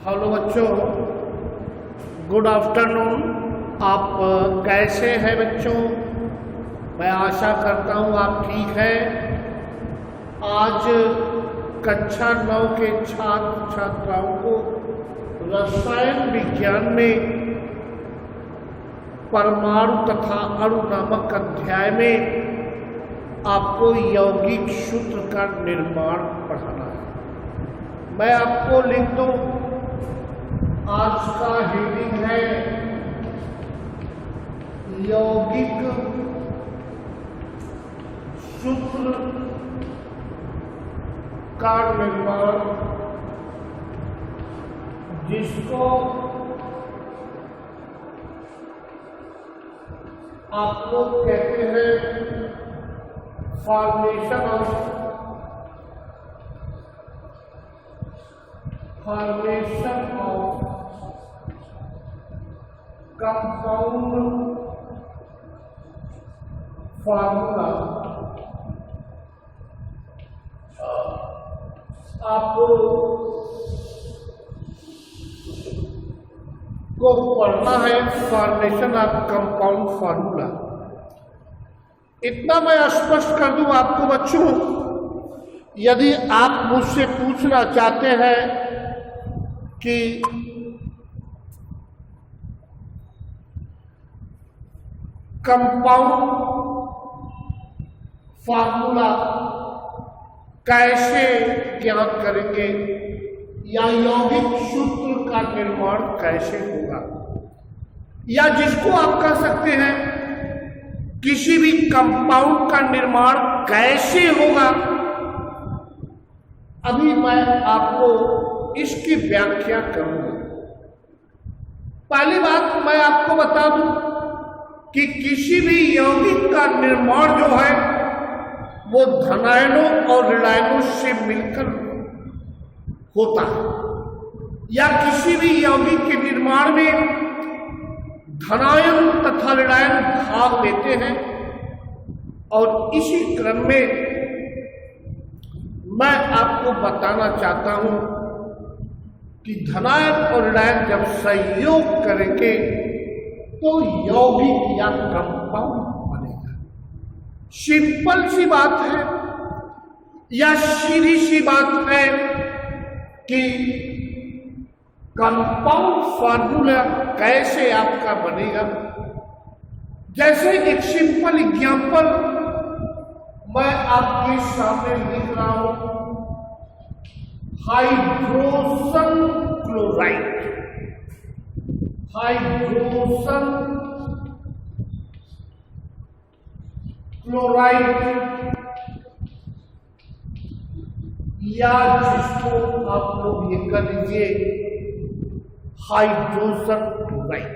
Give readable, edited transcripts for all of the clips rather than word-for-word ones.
Hello बच्चों, good afternoon. आप कैसे हैं बच्चों? मैं आशा करता हूँ आप ठीक हैं। आज कक्षा 9 के छात्र छात्राओं को रसायन विज्ञान में परमाणु तथा अणु नामक अध्याय में आपको यौगिक सूत्र का निर्माण पढ़ाना है। मैं आपको लिख दूं, आज का हेडिंग है यौगिक सूत्र का निर्माण, जिसको आप लोग कहते हैं फॉर्मेशन ऑफ कंपाउंड फार्मूला। आपको पढ़ना है फॉर्मेशन ऑफ कंपाउंड फार्मूला। इतना मैं स्पष्ट कर दूं आपको बच्चों, यदि आप मुझसे पूछना चाहते हैं कि कंपाउंड फार्मूला कैसे ज्ञात करेंगे या यौगिक सूत्र का निर्माण कैसे होगा, या जिसको आप कह सकते हैं किसी भी कंपाउंड का निर्माण कैसे होगा, अभी मैं आपको इसकी व्याख्या करूंगा। पहली बात मैं आपको बता दूं कि किसी भी यौगिक का निर्माण जो है वो धनायनों और ऋणायनों से मिलकर होता है, या किसी भी यौगिक के निर्माण में धनायन तथा ऋणायन भाग लेते हैं। और इसी क्रम में मैं आपको बताना चाहता हूं कि धनायन और ऋणायन जब संयोग करेंगे तो यौगिक या कंपाउंड बनेगा। सिंपल सी बात है या सीधी सी बात है कि कंपाउंड फार्मूला कैसे आपका बनेगा। जैसे एक सिंपल एग्जांपल मैं आपके सामने लिख रहा हूं, हाइड्रोजन क्लोराइड। हाइड्रोजन क्लोराइड, या जिसको आप लोग ये कर लीजिए हाइड्रोजन क्लोराइड।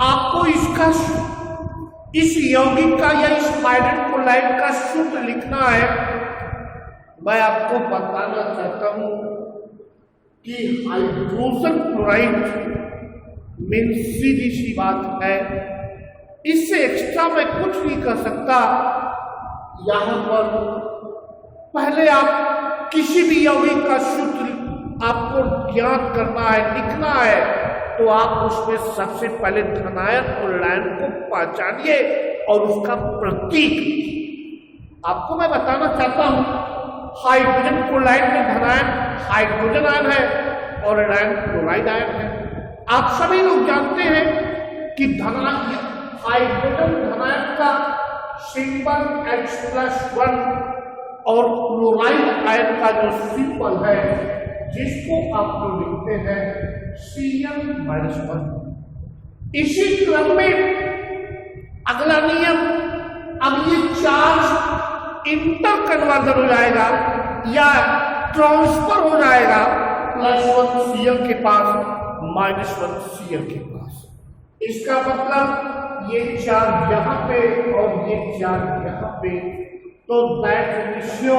आपको इसका इस यौगिक का या इस हाइड्रोजन क्लोराइड का सूत्र लिखना है। मैं आपको बताना चाहता हूं कि हाइड्रोजन क्लोराइड मीन सीधी सी बात है, इससे एक्स्ट्रा मैं कुछ नहीं कर सकता। यहां पर पहले आप किसी भी यौगिक का सूत्र आपको ज्ञात करना है, लिखना है, तो आप उसमें सबसे पहले धनायन और ऋणायन को पहचानिए और उसका प्रतीक आपको मैं बताना चाहता हूं। हाइड्रोजन क्लोराइड में धनायन हाइड्रोजन आयन है और ऋणायन क्लोराइड आयन है। आप सभी लोग जानते हैं कि हाइड्रोजन धनायन का सिंबल H+1 और क्लोराइड आयन का जो सिंबल है जिसको आप लोग लिखते हैं Cl-1। इसी क्रम में अगला नियम, अब ये चार्ज इंटर कन्वर्जन हो जाएगा या ट्रांसफर हो जाएगा +1 Cl के पास -1 Cl के पास। इसका मतलब ये चार्ज यहाँ पे और ये चार्ज यहाँ पे, तो दैट रेशियो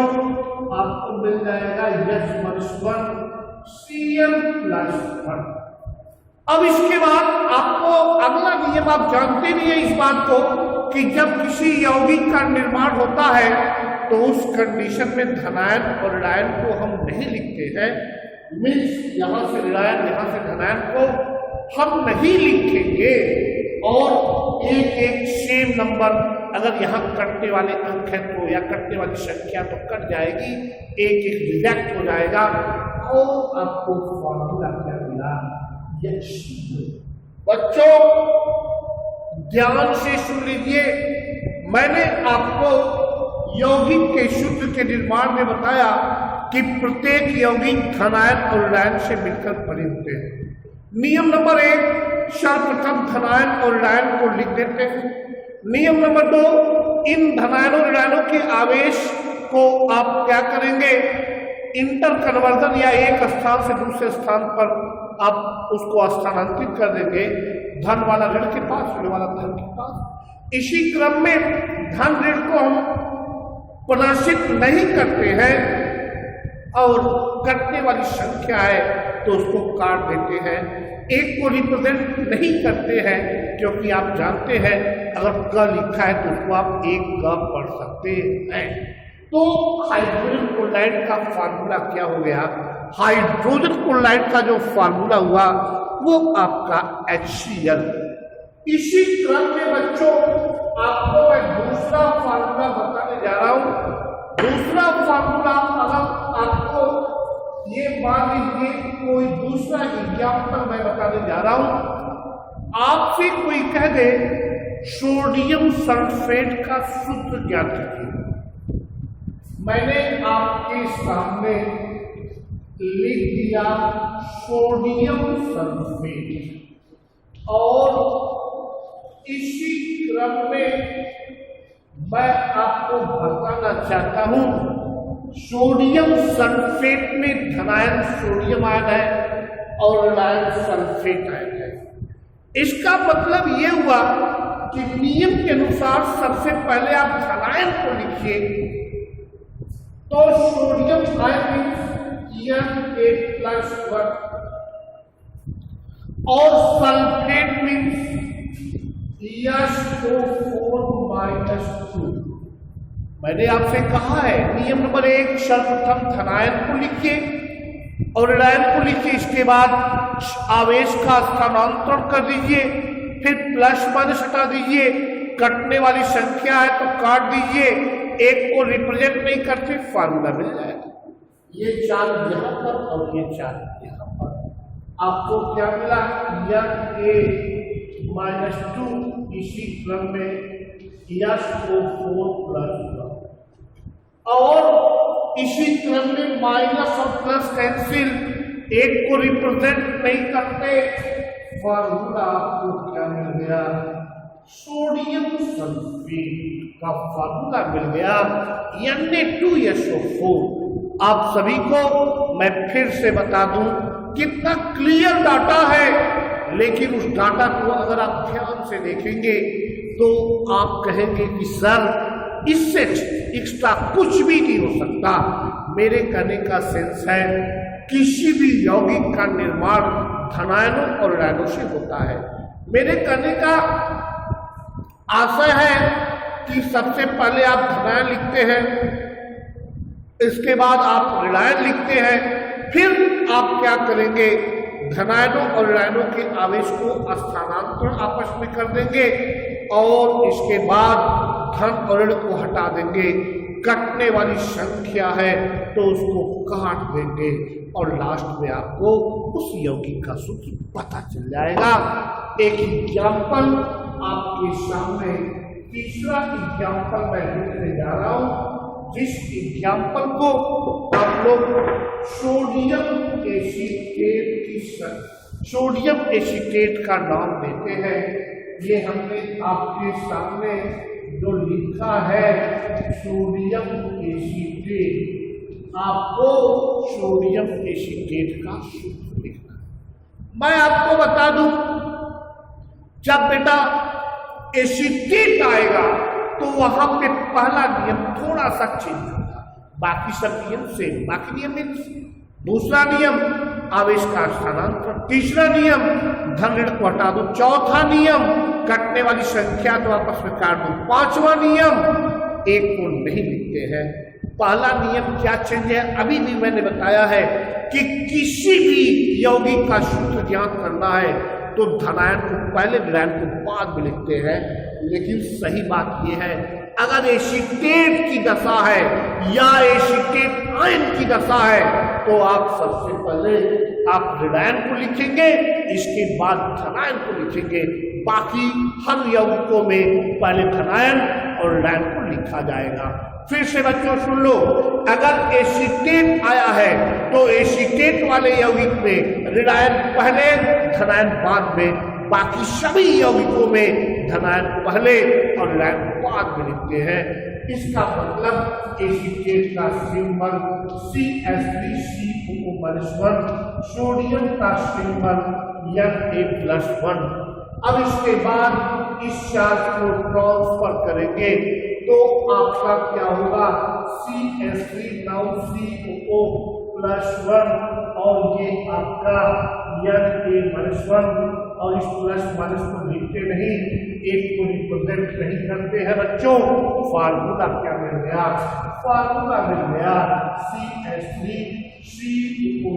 आपको मिल जाएगा H+1 Cl+1। अब इसके बाद आपको अगला नियम, आप जानते भी हैं इस बात को कि जब किसी यौगिक का निर्माण होता है तो उस कंडीशन में धनायन और ऋणायन को हम नहीं लिखते हैं, मीन्स यहां से ऋणायन यहां से धनायन को हम नहीं लिखेंगे और एक एक सेम नंबर, अगर यहाँ कटने वाले अंक है तो या कटने वाली संख्या तो कट जाएगी, एक एक डिडक्ट हो जाएगा और आपको फॉर्मूला क्या मिला? बच्चों ध्यान से सुन लीजिए, मैंने आपको यौगिक के सूत्र के निर्माण में बताया कि प्रत्येक यौगिक धनायन और ऋणायन से मिलकर बने होते हैं। नियम नंबर 1, सर्वप्रथम धनायन और ऋणायन को लिख देते हैं। नियम नंबर 2, इन धनायनों ऋणायनों के आवेश को आप क्या करेंगे? इंटर कन्वर्जन या एक स्थान से दूसरे स्थान पर आप उसको स्थानांतरित कर देंगे, धन वाला ऋण के पास, ऋण वाला धन के पास। इसी क्रम में धन ऋण को हम परासित नहीं करते हैं और कटने वाली संख्या है तो उसको काट देते हैं, एक को रिप्रेजेंट नहीं करते हैं क्योंकि आप जानते हैं अगर क लिखा है तो उसको आप एक क पढ़ सकते हैं। तो हाइड्रोजन क्लोराइड का फार्मूला क्या हो गया? हाइड्रोजन क्लोराइड का जो फार्मूला हुआ वो आपका HCl। इसी क्रम में बच्चों आपको मैं दूसरा फार्मूला बताने जा रहा हूं। दूसरा फार्मूला अगर आपको ये मान लीजिए कोई दूसरा एग्जाम्पल मैं बताने जा रहा हूं, आपसे कोई कह दे सोडियम सल्फेट का सूत्र ज्ञात कीजिए। मैंने आपके सामने लिख दिया सोडियम सल्फेट और इसी क्रम में मैं आपको बताना चाहता हूं सोडियम सल्फेट में धनायन सोडियम आयन है और ऋणायन सल्फेट आयन है। इसका मतलब यह हुआ कि नियम के अनुसार सबसे पहले आप धनायन को लिखिए तो सोडियम आयन Na+1 और सल्फेट मीन्स SO4-2। मैंने आपसे कहा है नियम नंबर 1, सर्वप्रथम धनायन को लिखिए और ऋणायन को लिखिए, इसके बाद आवेश का स्थानांतरण कर दीजिए, फिर प्लस माइनस हटा दीजिए, कटने वाली संख्या है तो काट दीजिए, एक को रिप्रेजेंट नहीं करते, फार्मूला मिल जाएगा। ये 4 यहां पर और ये 4 यहां पर, आपको क्या मिला? Na-2 इसी क्रम में SO4+1 और इसी क्रम में माइनस और प्लस कैंसिल, एक को रिप्रेजेंट नहीं करते, फार्मूला आपको क्या मिल गया? सोडियम सल्फेट का फार्मूला मिल गया Na2SO4। आप सभी को मैं फिर से बता दूं कितना क्लियर डाटा है, लेकिन उस डाटा को अगर आप ध्यान से देखेंगे तो आप कहेंगे कि सर इससे एक्स्ट्रा कुछ भी नहीं हो सकता। मेरे कहने का सेंस है किसी भी यौगिक का निर्माण धनायनों और ऋणायनों से होता है। मेरे कहने का आशय है कि सबसे पहले आप धनायन लिखते हैं, इसके बाद आप ऋणायन लिखते हैं, फिर आप क्या करेंगे? धनायनों और ऋणायनों के आवेश को स्थानांतरण आपस में कर देंगे और इसके बाद धन और ऋण को हटा देंगे, कटने वाली संख्या है तो उसको काट देंगे और लास्ट में आपको उस यौगिक का सूत्र पता चल जाएगा। एक एग्जाम्पल आपके सामने, तीसरा एग्जाम्पल मैं लिखने जा रहा हूं, जिस एग्जाम्पल को आप लोग सोडियम एसीटेट का नाम देते हैं। ये हमने आपके सामने जो लिखा है सोडियम एसीटेट, आपको सोडियम एसीटेट का सूत्र लिखना है। मैं आपको बता दूं, जब बेटा एसीटेट आएगा तो वहां पे पहला नियम थोड़ा सा चेंज होगा, बाकी सब नियम सेम, बाकी नियम मीन्स दूसरा नियम आवेश का स्थानांतरण, तीसरा नियम धन ऋण को हटा दो, चौथा नियम कटने वाली संख्या तो आपस में काट दो, पांचवा नियम एक को नहीं लिखते हैं। पहला नियम क्या चेंज है? अभी भी मैंने बताया है कि किसी भी यौगिक का सूत्र ज्ञात करना है तो धनायन को पहले ऋणायन को बाद में लिखते हैं। लेकिन सही बात यह है, अगर एसीटेट की दशा है या एसीटेट आयन की दशा है तो आप सबसे पहले आप ऋणायन को लिखेंगे, इसके बाद धनायन को लिखेंगे। बाकी हर यौगिकों में पहले धनायन और ऋणायन को लिखा जाएगा। फिर से बच्चों सुन लो, अगर एसीटेट आया है तो एसीटेट वाले यौगिक में ऋणायन पहले धनायन बाद में, बाकी सभी यौगिकों में धनायन पहले और ऋणायन बाद में लिखते हैं। इसका मतलब एसीटेट का सिंबल CH3COO-1, सोडियम का सिंबल Na+1। अब इसके बाद इस चार्ज को ट्रांसफर करेंगे तो आपका क्या होगा, CH3 now COO+1 और ये आपका Na-1, और इस प्लस माइनस को लिखते नहीं, एक को रिप्रेजेंट नहीं करते हैं बच्चों। फार्मूला क्या मिल गया, फार्मूला मिल गया CH3COO,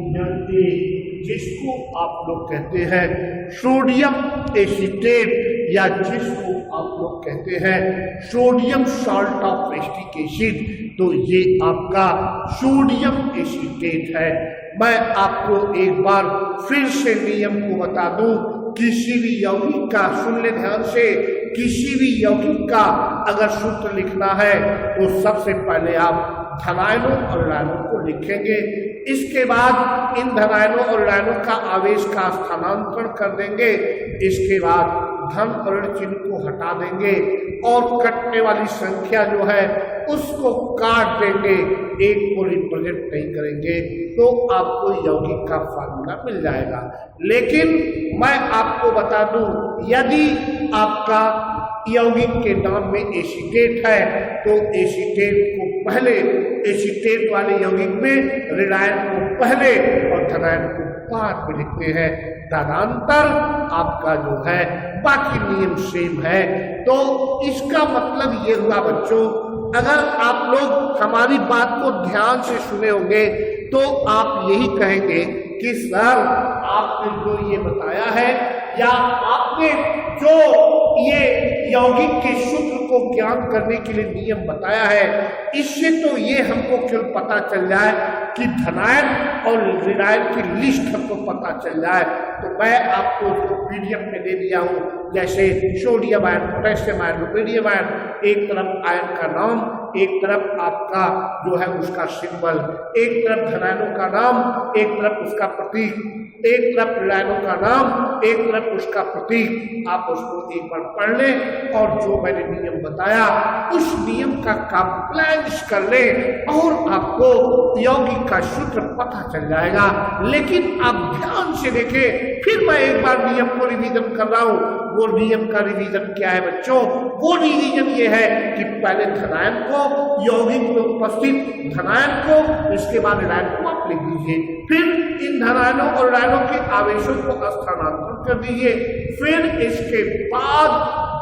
जिसको आप लोग कहते हैं सोडियम एसीटेट या जिसको आप लोग कहते हैं sodium salt of acetic acid. तो ये आपका सोडियम एसीटेट है। मैं आपको एक बार फिर से नियम को बता दूं, किसी भी यौगिक का, सुन ले ध्यान से, किसी भी यौगिक का अगर सूत्र लिखना है तो सबसे पहले आप धनायनों और ऋणायनों को लिखेंगे। इसके बाद इन धनायनों और ऋणायनों का आवेश का स्थानांतरण कर देंगे। इसके बाद धन और ऋण चिन्ह को हटा देंगे और कटने वाली संख्या जो है उसको काट देंगे, एक को रिप्रेजेंट नहीं करेंगे, तो आपको यौगिक का फार्मूला मिल जाएगा। लेकिन मैं आपको बता दूं, यदि आपका यौगिक के नाम में एसीटेट है तो एसीटेट को पहले, एसीटेट वाले यौगिक में ऋणायन को पहले और धनायन को बाद में लिखते हैं। तदंतर आपका जो है बाकी नियम सेम है। तो इसका मतलब ये हुआ बच्चों, अगर आप लोग हमारी बात को ध्यान से सुने होंगे तो आप यही कहेंगे कि सर आपने जो ये बताया है या आपने जो ये यौगिक के सूत्र को ज्ञान करने के लिए नियम बताया है, इससे तो ये हमको क्यों पता चल जाए कि धनायन और ऋणायन की लिस्ट हमको पता चल जाए। तो मैं आपको उसको पीडीएफ में दे दिया हूँ, जैसे sodium ion, potassium ion, rubidium ion, एक तरफ आयन का नाम, एक तरफ आपका जो है उसका सिंबल, एक तरफ धनायनों का नाम, एक तरफ उसका प्रतीक, एक तरफ ऋणायनों का नाम, एक तरफ उसका प्रतीक। आप उसको एक बार पढ़ लें और जो मैंने नियम बताया उस नियम का कंप्लायंस कर लें और आपको यौगिक का सूत्र पता चल जाएगा। लेकिन आप ध्यान से देखें, फिर मैं एक बार नियम को रिवीजन कर रहा हूँ। वो नियम का रिवीजन क्या है बच्चों, वो रिवीजन ये है कि पहले धनायन को, यौगिक में उपस्थित धनायन को, इसके बाद ऋणायन को आप लिख दीजिए, फिर इन धनायनों और ऋणायनों के आवेशों को स्थानांतरण कर दीजिए, फिर इसके बाद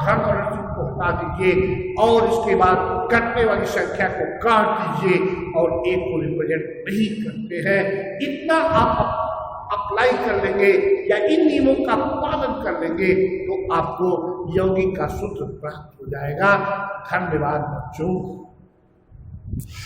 धन और ऋण को हटा दीजिए और इसके बाद कटने वाली संख्या को काट दीजिए और एक को रिप्रेजेंट नहीं करते हैं। इतना आप अप्लाई कर लेंगे या इन नियमों का पालन कर लेंगे तो आपको यौगिक का सूत्र प्राप्त हो जाएगा। धन्यवाद बच्चों।